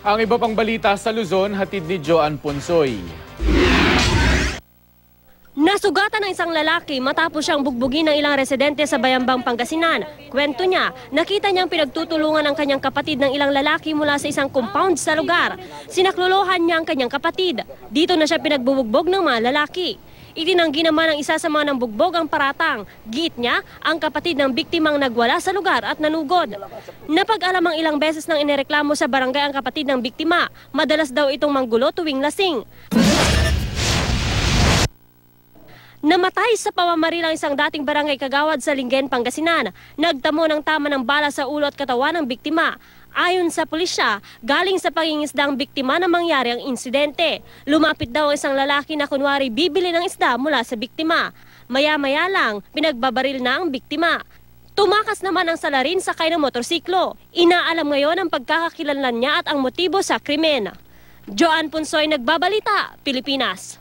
Ang iba pang balita sa Luzon, hatid ni Joan Punsoy. Nasugatan ng isang lalaki matapos siyang bugbugin ng ilang residente sa Bayambang, Pangasinan. Kwento niya, nakita niyang pinagtutulungan ng kanyang kapatid ng ilang lalaki mula sa isang compound sa lugar. Sinaklolohan niya ang kanyang kapatid. Dito na siya pinagbubugbog ng mga lalaki. Itinanggi naman ng isa sa mga nambugbog ang paratang. Giit niya, ang kapatid ng biktimang nagwala sa lugar at nanugod. Napag-alamang ilang beses nang inireklamo sa barangay ang kapatid ng biktima. Madalas daw itong manggulo tuwing lasing. Namatay sa pamamaril ang isang dating barangay kagawad sa Lingayen, Pangasinan. Nagtamo ng tama ng bala sa ulo at katawan ng biktima. Ayon sa pulisya, galing sa pangingisda ang biktima na mangyari ang insidente. Lumapit daw ang isang lalaki na kunwari bibili ng isda mula sa biktima. Maya-maya lang, pinagbabaril na ang biktima. Tumakas naman ang salarin sakay ng motorsiklo. Inaalam ngayon ang pagkakakilanlan niya at ang motibo sa krimen. Joan Punsoy, Nagbabalita, Pilipinas.